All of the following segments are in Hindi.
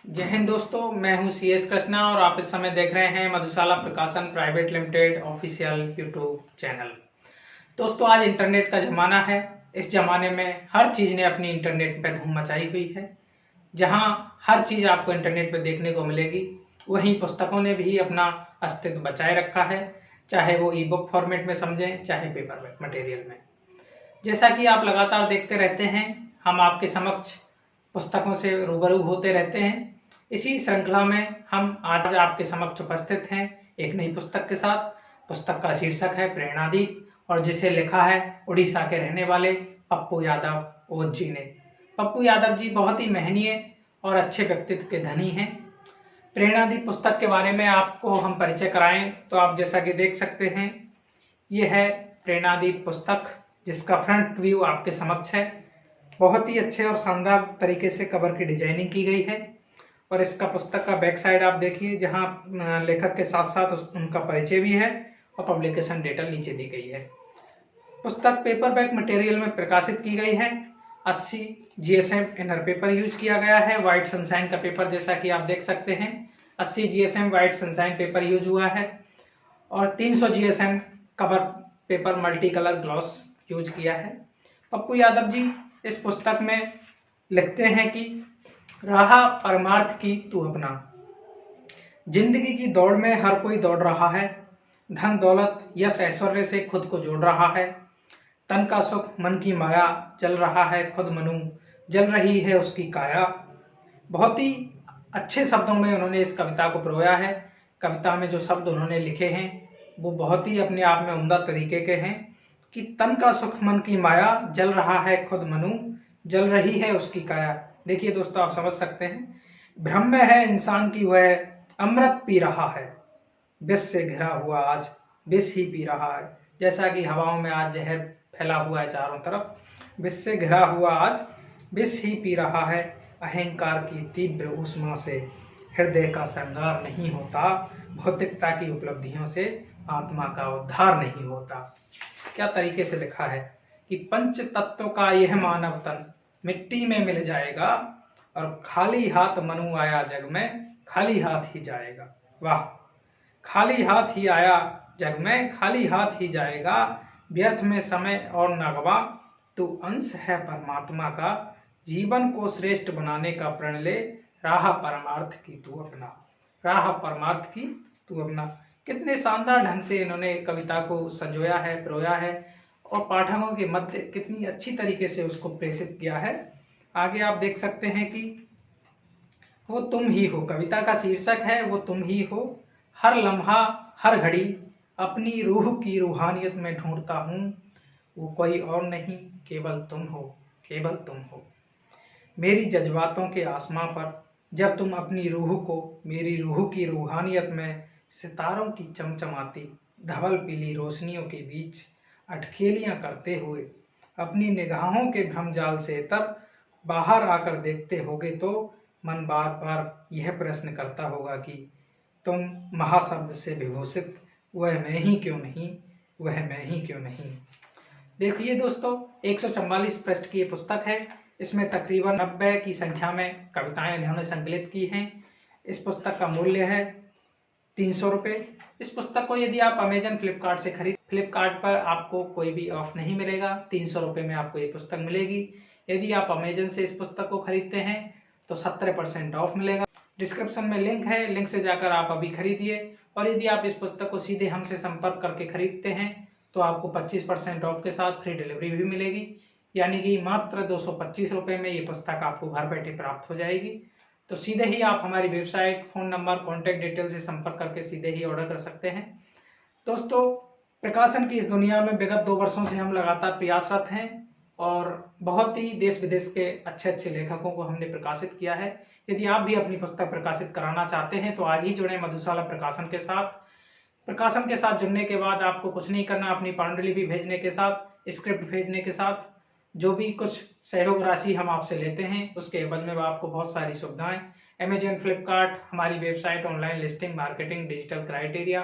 जय हिंद दोस्तों, मैं हूं CS कृष्णा और आप इस समय देख रहे हैं मधुशाला प्रकाशन private limited official YouTube channel. दोस्तों, आज इंटरनेट का ज़माना है। इस ज़माने में हर चीज़ ने अपनी इंटरनेट पे धूम मचाई हुई है। जहां हर चीज़ आपको इंटरनेट पे देखने को मिलेगी, वहीं पुस्तकों ने भी अपना अस्तित्व बचाए रखा है, चाहे वो ई बुक फॉर्मेट में समझें, चाहे पेपर मटेरियल में। जैसा कि आप लगातार देखते रहते हैं, हम आपके समक्ष पुस्तकों से रूबरू होते रहते हैं। इसी श्रृंखला में हम आज आपके समक्ष उपस्थित हैं एक नई पुस्तक के साथ। पुस्तक का शीर्षक है प्रेरणादीप और जिसे लिखा है उड़ीसा के रहने वाले पप्पू यादव ओझ जी ने। पप्पू यादव जी बहुत ही महनीय और अच्छे व्यक्तित्व के धनी हैं। प्रेरणादीप पुस्तक के बारे में आपको हम परिचय कराएं तो आप जैसा कि देख सकते हैं, ये है प्रेरणादीप पुस्तक, जिसका फ्रंट व्यू आपके समक्ष है। बहुत ही अच्छे और शानदार तरीके से कवर की डिजाइनिंग की गई है और इसका पुस्तक का बैक साइड आप देखिए, जहां लेखक के साथ साथ उनका परिचय भी है और पब्लिकेशन डेटा नीचे दी गई है। पुस्तक पेपरबैक मटेरियल में प्रकाशित की गई है। 80 GSM इनर पेपर यूज किया गया है। व्हाइट सनशाइन का पेपर, जैसा कि आप देख सकते हैं, 80 GSM white sunshine paper use हुआ है और 300 GSM cover paper multi colour gloss use किया है। पप्पू यादव जी इस पुस्तक में लिखते हैं कि राह परमार्थ की तू अपना। जिंदगी की दौड़ में हर कोई दौड़ रहा है। धन दौलत यश ऐश्वर्य से खुद को जोड़ रहा है। तन का सुख मन की माया, जल रहा है खुद मनु, जल रही है उसकी काया। बहुत ही अच्छे शब्दों में उन्होंने इस कविता को परोया है। कविता में जो शब्द उन्होंने लिखे हैं वो बहुत ही अपने आप में उम्दा तरीके के हैं कि तन का सुख मन की माया, जल रहा है खुद मनु, जल रही है उसकी काया। देखिए दोस्तों, आप समझ सकते हैं, भ्रम में है इंसान की वह अमृत पी रहा है, विष से घिरा हुआ आज विष ही पी रहा है। जैसा कि हवाओं में आज जहर फैला हुआ है चारों तरफ, विष से घिरा हुआ आज विष ही पी रहा है। अहंकार की तीव्र ऊष्मा से हृदय का श्रृंगार नहीं होता, भौतिकता की उपलब्धियों से आत्मा का उद्धार नहीं होता। क्या तरीके से लिखा है कि पंच तत्वों का यह मानव तन मिट्टी में मिल जाएगा और खाली हाथ मनु आया जग में, खाली हाथ ही जाएगा। वाह! खाली हाथ ही आया जग में, खाली हाथ ही जाएगा। व्यर्थ में समय और न गवा, तू अंश है परमात्मा का, जीवन को श्रेष्ठ बनाने का प्रण ले, राह परमार्थ की तू अपना, राह परमार्थ की तू अपना। कितने शानदार ढंग से इन्होंने कविता को संजोया है, परोया है और पाठकों के मध्य कितनी अच्छी तरीके से उसको प्रेषित किया है। आगे आप देख सकते हैं कि वो तुम ही हो, कविता का शीर्षक है वो तुम ही हो। हर लम्हा हर घड़ी अपनी रूह की रूहानियत में ढूंढता हूँ, वो कोई और नहीं केवल तुम हो, केवल तुम हो। मेरी जज्बातों के आसमां पर जब तुम अपनी रूह को मेरी रूह की रूहानियत में सितारों की चमचमाती धवल पीली रोशनियों के बीच अटखेलियां करते हुए अपनी निगाहों के भ्रमजाल से तब बाहर आकर देखते होगे तो मन बार बार यह प्रश्न करता होगा कि तुम महाशब्द से विभूषित वह मैं ही क्यों नहीं, वह मैं ही क्यों नहीं। देखिए दोस्तों, 144 पृष्ठ की ये पुस्तक है। इसमें तकरीबन 90 की संख्या में कविताएं इन्होंने संकलित की हैं। इस पुस्तक का मूल्य है 300 रुपये। इस पुस्तक को यदि आप अमेजन फ्लिपकार्ट से फ्लिपकार्ट पर आपको कोई भी ऑफ नहीं मिलेगा, 300 रुपये में आपको ये पुस्तक मिलेगी। यदि आप अमेजन से इस पुस्तक को खरीदते हैं तो 70% ऑफ मिलेगा। डिस्क्रिप्शन में लिंक है, लिंक से जाकर आप अभी खरीदिए। और यदि आप इस पुस्तक को सीधे हमसे संपर्क करके खरीदते हैं तो आपको 25% ऑफ के साथ फ्री डिलीवरी भी मिलेगी, यानी कि मात्र 225 रुपये में ये पुस्तक आपको घर बैठे प्राप्त हो जाएगी। तो सीधे ही आप हमारी website, phone number, contact detail से संपर्क करके सीधे ही ऑर्डर कर सकते हैं। दोस्तों, प्रकाशन की इस दुनिया में विगत 2 वर्षों से हम लगातार प्रयासरत हैं और बहुत ही देश विदेश के अच्छे अच्छे लेखकों को हमने प्रकाशित किया है। यदि आप भी अपनी पुस्तक प्रकाशित कराना चाहते हैं तो आज ही जुड़ें मधुशाला प्रकाशन के साथ। प्रकाशन के साथ जुड़ने के बाद आपको कुछ नहीं करना, अपनी पांडुलिपि भेजने के साथ, स्क्रिप्ट भेजने के साथ जो भी कुछ सहयोग राशि हम आपसे लेते हैं उसके एवज में आपको बहुत सारी सुविधाएं, अमेजन, फ्लिपकार्ट, हमारी website, online listing, marketing, digital criteria,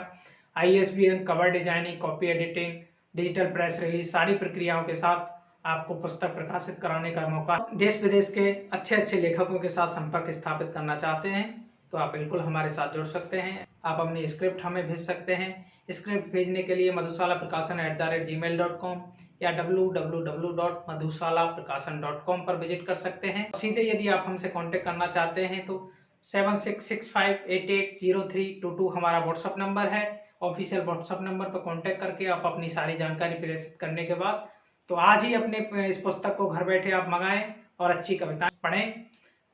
ISBN, cover designing, copy editing, digital press release, सारी प्रक्रियाओं के साथ आपको पुस्तक प्रकाशित कराने का मौका। देश विदेश के अच्छे अच्छे लेखकों के साथ संपर्क स्थापित करना चाहते हैं तो आप बिल्कुल हमारे साथ जुड़ सकते हैं। आप अपनी स्क्रिप्ट हमें भेज सकते हैं। स्क्रिप्ट भेजने के लिए madhusalaprakasan@gmail.com या www.madhusalaprakasan.com पर विजिट कर सकते हैं। सीधे यदि आप हमसे कांटेक्ट करना चाहते हैं तो 7665880322 हमारा व्हाट्सएप नंबर है। ऑफिशियल व्हाट्सएप नंबर पर कांटेक्ट करके आप अपनी सारी जानकारी प्रेषित करने के बाद तो आज ही अपने इस पुस्तक को घर बैठे आप मंगाएं और अच्छी कविताएं पढ़ें।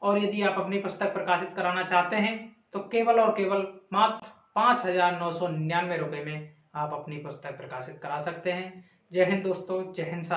और यदि आप अपनी पुस्तक प्रकाशित कराना चाहते हैं तो केवल और केवल मात्र 5,999 रुपये में आप अपनी पुस्तक प्रकाशित करा सकते हैं। जय हिंद दोस्तों, जय हिंद साथियों।